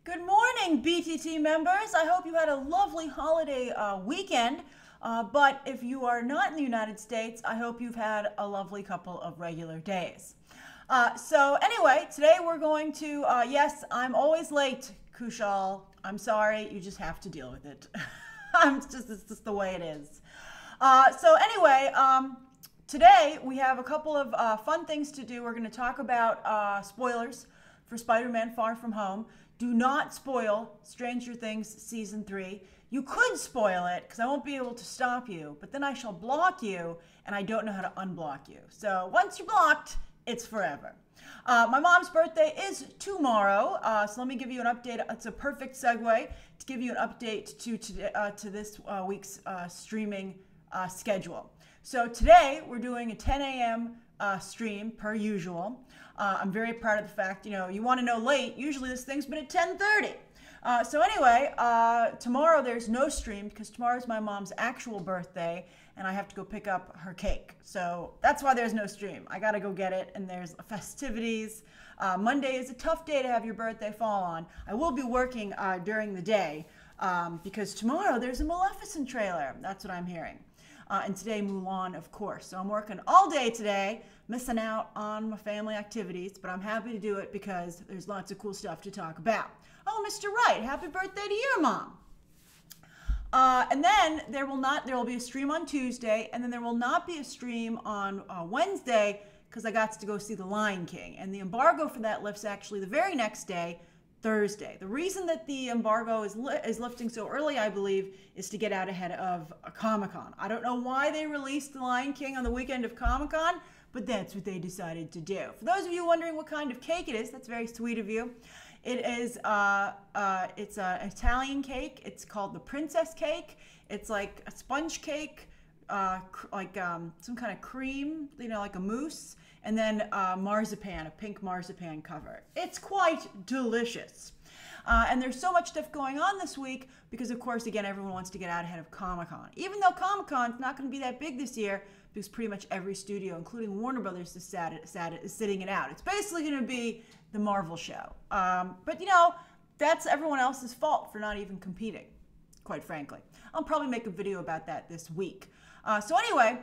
Good morning, BTT members. I hope you had a lovely holiday weekend. But if you are not in the United States, I hope you've had a lovely couple of regular days. So anyway, today we're going to, yes, I'm always late, Kushal. I'm sorry, you just have to deal with it. It's just the way it is. So anyway, today we have a couple of fun things to do. We're going to talk about spoilers for Spider-Man Far From Home. Do not spoil Stranger Things Season 3. You could spoil it because I won't be able to stop you, but then I shall block you and I don't know how to unblock you. So once you're blocked, it's forever. My mom's birthday is tomorrow, so let me give you an update. It's a perfect segue to give you an update to this week's streaming schedule. So today we're doing a 10 a.m. Stream per usual. I'm very proud of the fact, you want to know late, usually this thing's been at 10:30. So anyway, tomorrow there's no stream because tomorrow's my mom's actual birthday and I have to go pick up her cake. So that's why there's no stream. I got to go get it and there's festivities. Monday is a tough day to have your birthday fall on. I will be working during the day because tomorrow there's a Maleficent trailer. That's what I'm hearing. And today, Mulan, of course. So I'm working all day today, missing out on my family activities, but I'm happy to do it because there's lots of cool stuff to talk about. Oh, Mr. Wright, happy birthday to your mom. And then there will be a stream on Tuesday, and then there will not be a stream on Wednesday because I got to go see The Lion King. And the embargo for that lifts actually the very next day, Thursday. The reason that the embargo is lifting so early, I believe, is to get out ahead of Comic-Con. I don't know why they released The Lion King on the weekend of Comic-Con, but that's what they decided to do. For those of you wondering what kind of cake it is, that's very sweet of you. It is it's an Italian cake. It's called the Princess Cake. It's like a sponge cake, some kind of cream, like a mousse. And then marzipan, a pink marzipan cover. It's quite delicious. And there's so much stuff going on this week because, of course, again, everyone wants to get out ahead of Comic-Con. Even though Comic-Con's not going to be that big this year because pretty much every studio, including Warner Brothers, is sitting it out. It's basically going to be the Marvel show. But, that's everyone else's fault for not even competing, quite frankly. I'll probably make a video about that this week. So anyway,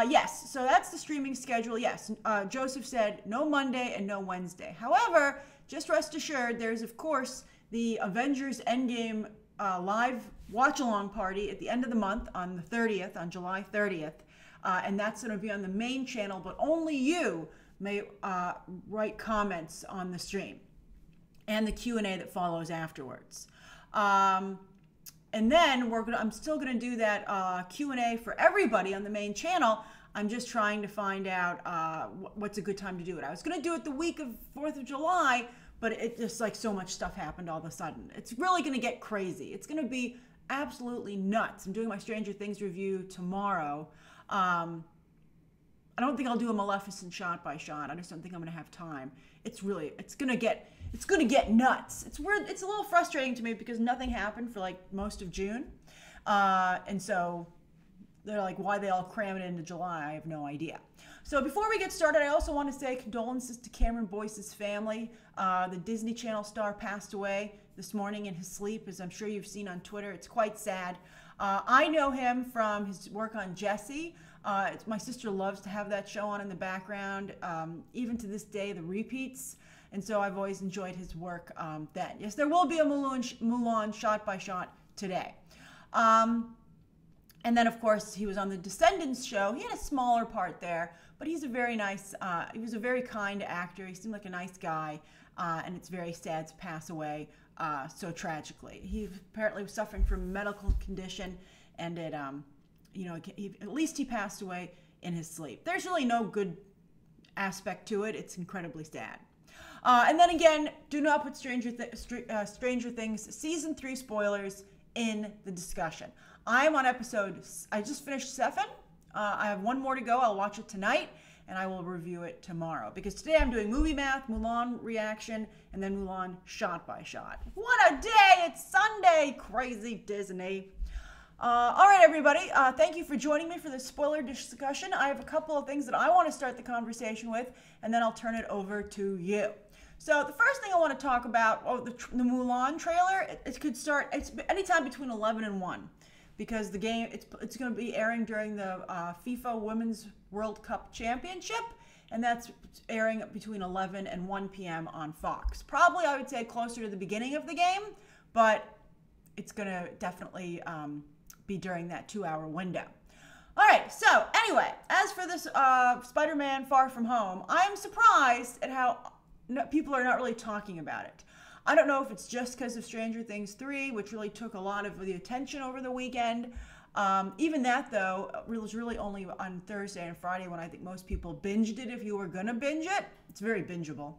yes, so that's the streaming schedule. Yes, Joseph said no Monday and no Wednesday. However, just rest assured, there's, of course, the Avengers Endgame live watch-along party at the end of the month on the 30th, on July 30th. And that's going to be on the main channel, but only you may write comments on the stream and the Q&A that follows afterwards. And then I'm still going to do that Q&A for everybody on the main channel. I'm just trying to find out what's a good time to do it. I was going to do it the week of 4th of July, but it just like so much stuff happened all of a sudden. It's really going to get crazy. It's going to be absolutely nuts. I'm doing my Stranger Things review tomorrow. I don't think I'll do a Maleficent shot by shot. I just don't think I'm going to have time. It's going to get nuts. It's a little frustrating to me because nothing happened for like most of June. And so they're like, why they all cram it into July, I have no idea. So before we get started, I also want to say condolences to Cameron Boyce's family. The Disney Channel star passed away this morning in his sleep, as I'm sure you've seen on Twitter. It's quite sad. I know him from his work on Jessie. My sister loves to have that show on in the background, even to this day, the repeats. And so I've always enjoyed his work then. Yes, there will be a Mulan shot by shot today. And then, of course, he was on the Descendants show. He had a smaller part there, but he's a very nice, he was a very kind actor. He seemed like a nice guy, and it's very sad to pass away so tragically. He apparently was suffering from a medical condition, and it, at least he passed away in his sleep. There's really no good aspect to it. It's incredibly sad. And then again, do not put Stranger Things Season 3 spoilers in the discussion. I'm on I just finished 7. I have one more to go. I'll watch it tonight, and I will review it tomorrow. Because today I'm doing Movie Math, Mulan reaction, and then Mulan shot by shot. What a day! It's Sunday! Crazy Disney. All right, everybody. Thank you for joining me for this spoiler discussion. I have a couple of things that I want to start the conversation with, and then I'll turn it over to you. So the first thing I want to talk about, the Mulan trailer. It could start. It's anytime between 11 and 1, because the game it's going to be airing during the FIFA Women's World Cup Championship, and that's airing between 11 and 1 p.m. on Fox. Probably, I would say, closer to the beginning of the game, but it's going to definitely be during that 2-hour window. All right, so anyway, as for this Spider-Man Far From Home, I'm surprised at how people are not really talking about it. I don't know if it's just because of Stranger Things 3, which really took a lot of the attention over the weekend. Even that, though, was really only on Thursday and Friday when I think most people binged it. If you were going to binge it, it's very bingeable.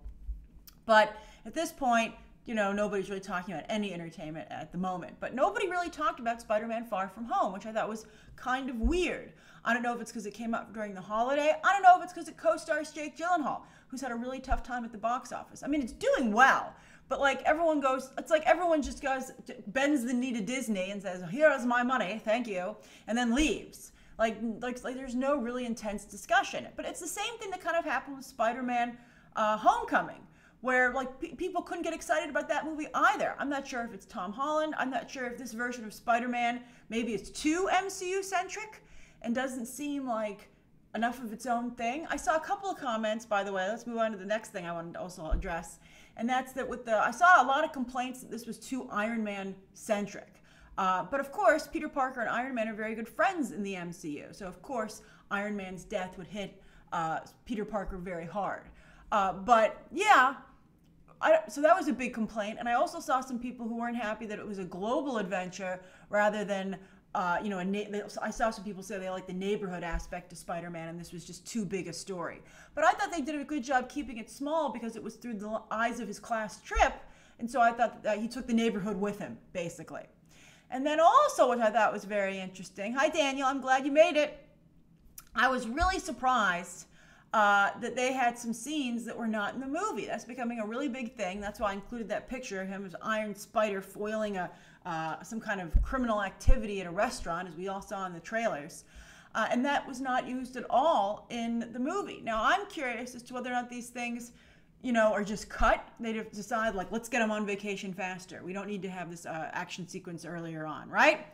But at this point, you know, nobody's really talking about any entertainment at the moment. But nobody really talked about Spider-Man Far From Home, which I thought was kind of weird. I don't know if it's because it came out during the holiday. I don't know if it's because it co-stars Jake Gyllenhaal, who's had a really tough time at the box office. I mean, it's doing well, but like everyone goes, it's like everyone just goes, bends the knee to Disney and says, here's my money, thank you, and then leaves. Like there's no really intense discussion. But it's the same thing that kind of happened with Spider-Man Homecoming, where like people couldn't get excited about that movie either. I'm not sure if it's Tom Holland. I'm not sure if this version of Spider-Man, maybe it's too MCU centric and doesn't seem like enough of its own thing. I saw a couple of comments, by the way. Let's move on to the next thing I wanted to also address. And that's that I saw a lot of complaints that this was too Iron Man centric. But of course, Peter Parker and Iron Man are very good friends in the MCU. So of course, Iron Man's death would hit Peter Parker very hard. But yeah, so that was a big complaint. And I also saw some people who weren't happy that it was a global adventure rather than, I saw some people say they like the neighborhood aspect of Spider-Man and this was just too big a story. But I thought they did a good job keeping it small because it was through the eyes of his class trip. And so I thought that he took the neighborhood with him, basically. And then also, what I thought was very interesting. Hi, Daniel. I'm glad you made it. I was really surprised that they had some scenes that were not in the movie. That's becoming a really big thing. That's why I included that picture of him as Iron Spider foiling some kind of criminal activity at a restaurant, as we all saw in the trailers. And that was not used at all in the movie. Now, I'm curious as to whether or not these things, are just cut. They decide, like, let's get them on vacation faster. We don't need to have this action sequence earlier on, right?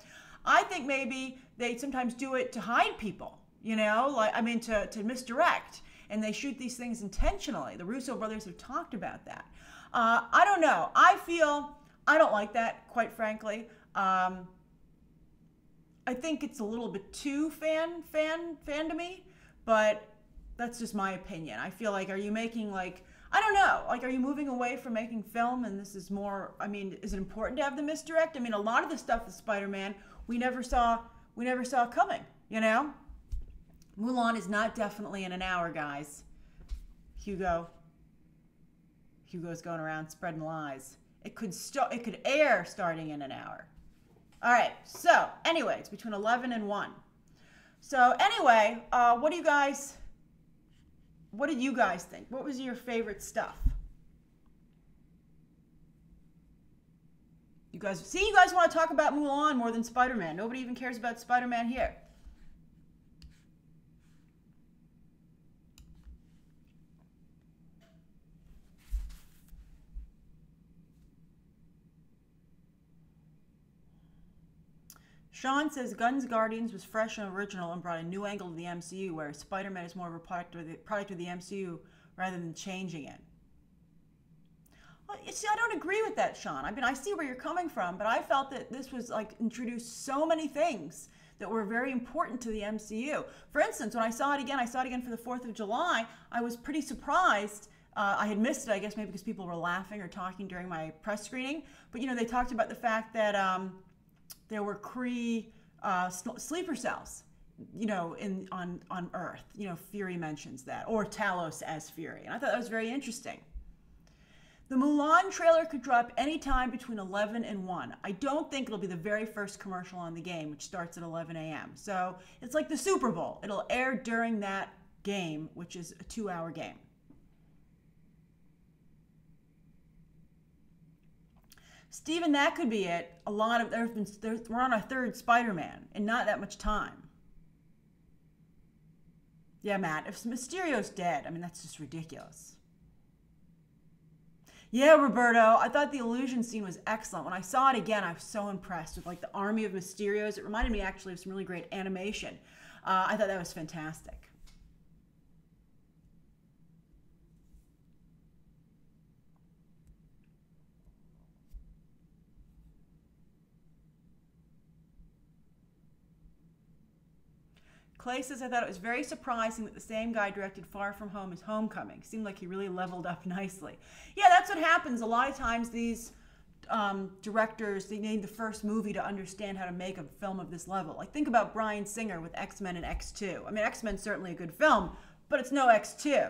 I think maybe they sometimes do it to hide people, to misdirect. And they shoot these things intentionally. The Russo brothers have talked about that. I don't know. I don't like that, quite frankly. I think it's a little bit too fandom-y, but that's just my opinion. I feel like, are you making I don't know, are you moving away from making film and this is more, is it important to have the misdirect? A lot of the stuff with Spider-Man we never saw coming, Mulan is not definitely in an hour, guys. Hugo's going around spreading lies. It could air starting in an hour. All right. So anyway, it's between 11 and 1. So anyway, what did you guys think? What was your favorite stuff? You guys want to talk about Mulan more than Spider-Man. Nobody even cares about Spider-Man here. Sean says Guns Guardians was fresh and original and brought a new angle to the MCU, where Spider-Man is more of a product of the MCU rather than changing it. Well, you see, I don't agree with that, Sean. I see where you're coming from, but I felt that this was introduced so many things that were very important to the MCU. For instance, when I saw it again for the 4th of July, I was pretty surprised. I had missed it, I guess maybe because people were laughing or talking during my press screening. But, they talked about the fact that there were Kree sleeper cells, on Earth. Fury mentions that, or Talos as Fury. And I thought that was very interesting. The Mulan trailer could drop anytime between 11 and 1. I don't think it'll be the very first commercial on the game, which starts at 11 a.m. So it's like the Super Bowl. It'll air during that game, which is a 2-hour game. Steven, that could be it. We're on our 3rd Spider-Man in not that much time. Yeah, Matt, if Mysterio's dead, that's just ridiculous. Yeah, Roberto, I thought the illusion scene was excellent. When I saw it again, I was so impressed with like the army of Mysterios. It reminded me actually of some really great animation. I thought that was fantastic. Clay says, I thought it was very surprising that the same guy directed Far From Home as Homecoming. Seemed like he really leveled up nicely. Yeah, that's what happens. A lot of times these directors, they need the first movie to understand how to make a film of this level. Like think about Bryan Singer with X-Men and X2. I mean, X-Men's certainly a good film, but it's no X2.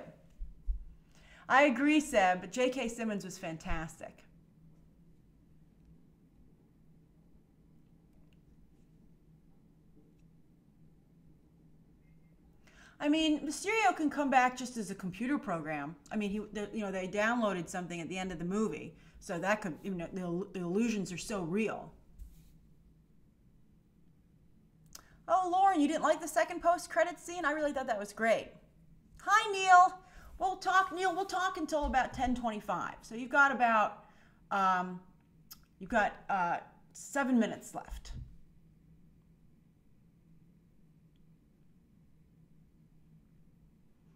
I agree, Seb, but J.K. Simmons was fantastic. I mean, Mysterio can come back just as a computer program. I mean, they downloaded something at the end of the movie, so that could, the illusions are so real. Oh, Lauren, you didn't like the second post-credit scene? I really thought that was great. Hi, Neil. Neil. We'll talk until about 10:25. So you've got 7 minutes left.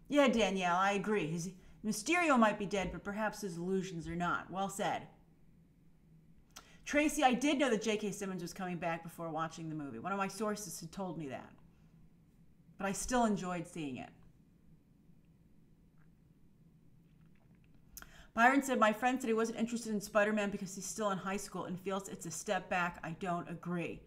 Yeah, Danielle, I agree. Mysterio might be dead, but perhaps his illusions are not. Well said. Tracy, I did know that J.K. Simmons was coming back before watching the movie. One of my sources had told me that. But I still enjoyed seeing it. Byron said, my friend said he wasn't interested in Spider-Man because he's still in high school and feels it's a step back. I don't agree.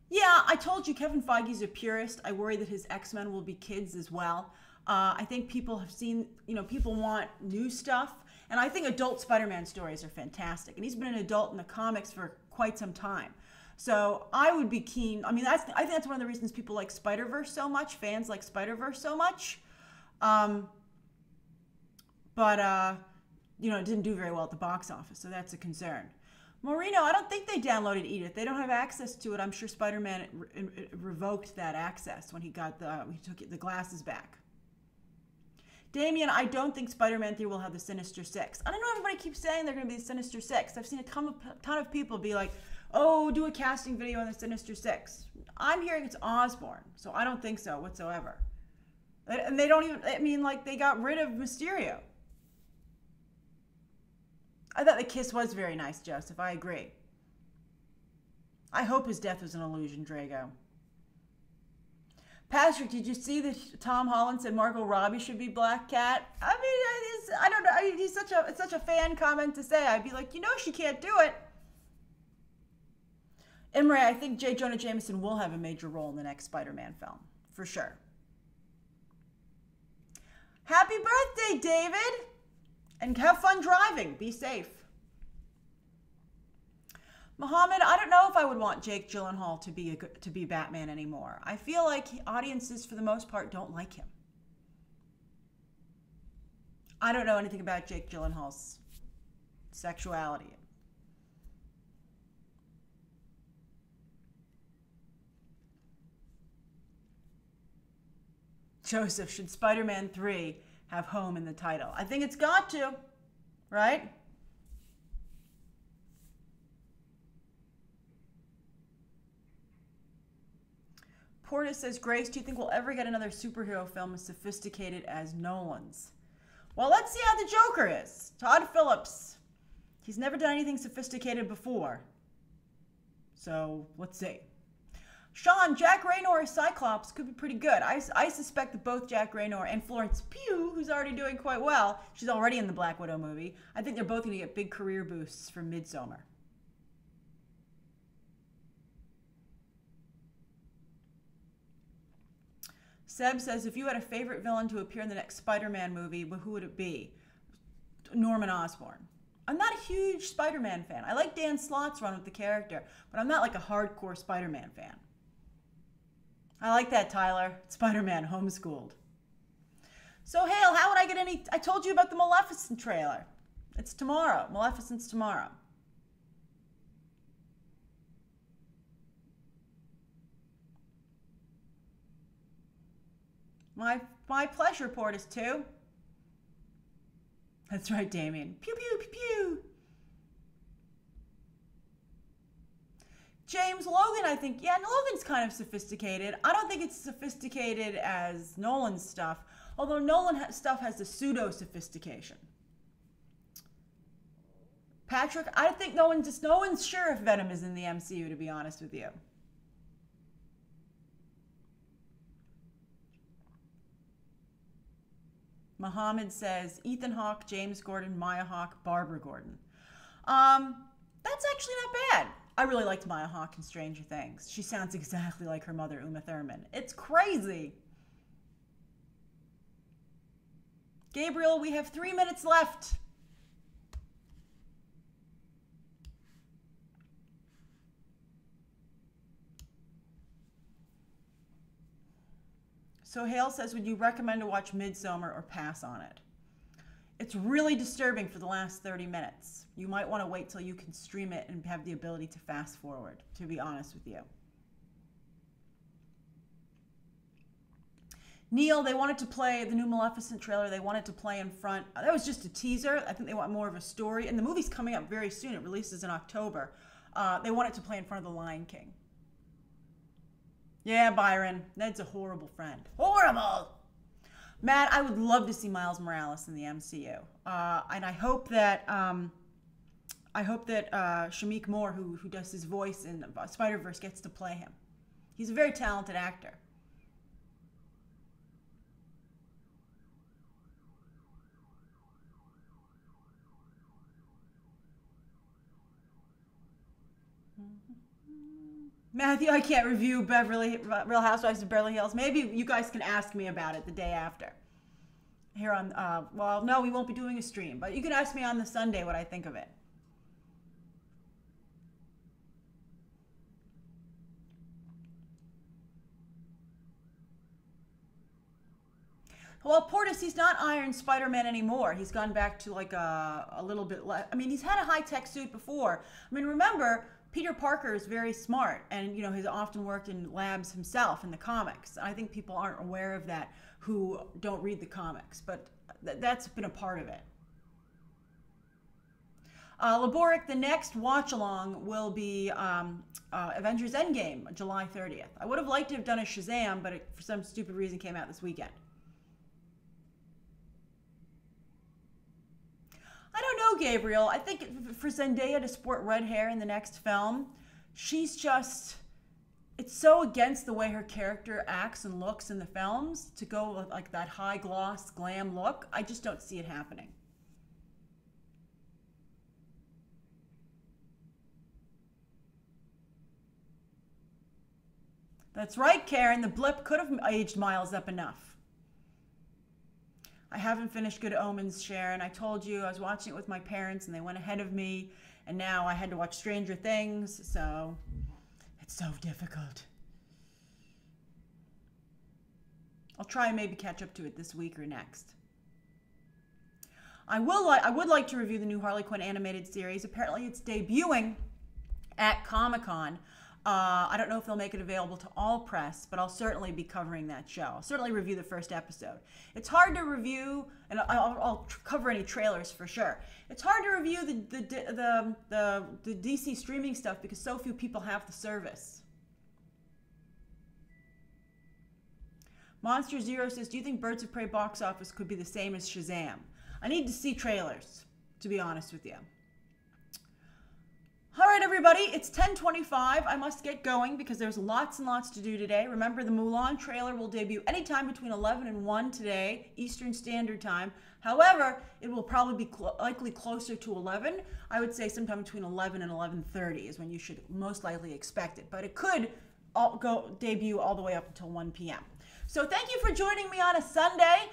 Yeah, I told you Kevin Feige's a purist. I worry that his X-Men will be kids as well. I think people have seen, people want new stuff. And I think adult Spider-Man stories are fantastic. And he's been an adult in the comics for quite some time. So I would be keen. I mean, I think that's one of the reasons people like Spider-Verse so much. Fans like Spider-Verse so much. But it didn't do very well at the box office. So that's a concern. Moreno, I don't think they downloaded Edith. They don't have access to it. I'm sure Spider-Man revoked that access when he took the glasses back. Damien, I don't think Spider-Man 3 will have the Sinister Six. I don't know, everybody keeps saying they're going to be the Sinister Six. I've seen a ton of people be like, oh, do a casting video on the Sinister Six. I'm hearing it's Osborn, so I don't think so whatsoever. And they don't even, they got rid of Mysterio. I thought the kiss was very nice, Joseph. I agree. I hope his death was an illusion, Drago. Patrick, did you see that Tom Holland said Margot Robbie should be Black Cat? I mean, I don't know. It's such a fan comment to say. I'd be like, she can't do it. Imre, I think J. Jonah Jameson will have a major role in the next Spider-Man film, for sure. Happy birthday, David! And have fun driving. Be safe. Muhammad, I don't know if I would want Jake Gyllenhaal to be Batman anymore. I feel like audiences, for the most part, don't like him. I don't know anything about Jake Gyllenhaal's sexuality. Joseph, should Spider-Man 3 have home in the title? I think it's got to, right? Portis says, Grace, do you think we'll ever get another superhero film as sophisticated as Nolan's? Well, let's see how the Joker is. Todd Phillips. He's never done anything sophisticated before. So, let's see. Sean, Jack Raynor as Cyclops could be pretty good. I suspect that both Jack Raynor and Florence Pugh, who's already doing quite well, she's already in the Black Widow movie, I think they're both going to get big career boosts from Midsommar. Seb says, if you had a favorite villain to appear in the next Spider-Man movie, who would it be? Norman Osborn. I'm not a huge Spider-Man fan. I like Dan Slott's run with the character, but I'm not like a hardcore Spider-Man fan. I like that, Tyler. Spider-Man homeschooled. So, Hale, how would I get any... I told you about the Maleficent trailer. It's tomorrow. Maleficent's tomorrow. My pleasure, Portis, too. That's right, Damien. Pew, pew, pew, pew. James Logan, I think, yeah, Logan's kind of sophisticated. I don't think it's sophisticated as Nolan's stuff, although Nolan stuff has the pseudo-sophistication. Patrick, I think no one's sure if Venom is in the MCU, to be honest with you. Muhammad says, Ethan Hawke, James Gordon, Maya Hawke, Barbara Gordon. That's actually not bad. I really liked Maya Hawke in Stranger Things. She sounds exactly like her mother, Uma Thurman. It's crazy. Gabriel, we have 3 minutes left. So Hale says, would you recommend to watch Midsommar or pass on it? It's really disturbing for the last 30 minutes. You might want to wait till you can stream it and have the ability to fast forward, to be honest with you. Neil, they wanted to play the new Maleficent trailer. They wanted to play in front. That was just a teaser. I think they want more of a story. And the movie's coming up very soon. It releases in October. They wanted to play in front of the Lion King. Yeah, Byron. Ned's a horrible friend. Horrible! Matt, I would love to see Miles Morales in the MCU. And I hope that Shamik Moore, who does his voice in Spider-Verse, gets to play him. He's a very talented actor. Matthew, I can't review Real Housewives of Beverly Hills. Maybe you guys can ask me about it the day after. Here on, well, no, we won't be doing a stream, but you can ask me on the Sunday what I think of it. Well, Portis, he's not Iron Spider-Man anymore. He's gone back to like a little bit less. I mean, he's had a high-tech suit before. I mean, remember, Peter Parker is very smart and, you know, he's often worked in labs himself in the comics. I think people aren't aware of that who don't read the comics, but that's been a part of it. Laboric, the next watch-along will be Avengers Endgame, July 30th. I would have liked to have done a Shazam, but it, for some stupid reason, came out this weekend. I don't know, Gabriel. I think for Zendaya to sport red hair in the next film, she's just, it's so against the way her character acts and looks in the films to go with like that high gloss glam look. I just don't see it happening. That's right, Karen. The blip could have aged Miles up enough. I haven't finished Good Omens, Sharon. I told you I was watching it with my parents and they went ahead of me, and now I had to watch Stranger Things, so it's so difficult. I'll try and maybe catch up to it this week or next. I would like to review the new Harley Quinn animated series. Apparently it's debuting at Comic-Con. I don't know if they'll make it available to all press, but I'll certainly be covering that show. I'll certainly review the first episode. It's hard to review, and I'll cover any trailers for sure. It's hard to review the DC streaming stuff because so few people have the service. Monster Zero says, do you think Birds of Prey box office could be the same as Shazam? I need to see trailers, to be honest with you. All right, everybody, it's 10:25. I must get going because there's lots and lots to do today. Remember, the Mulan trailer will debut anytime between 11 and 1 today, Eastern Standard Time. However, it will probably be likely closer to 11. I would say sometime between 11 and 11:30 is when you should most likely expect it. But it could debut all the way up until 1 p.m. So thank you for joining me on a Sunday.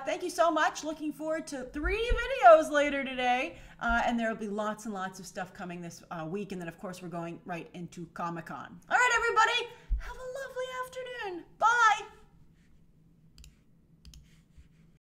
Thank you so much. Looking forward to 3 videos later today. And there will be lots and lots of stuff coming this week. And then, of course, we're going right into Comic-Con. All right, everybody. Have a lovely afternoon. Bye.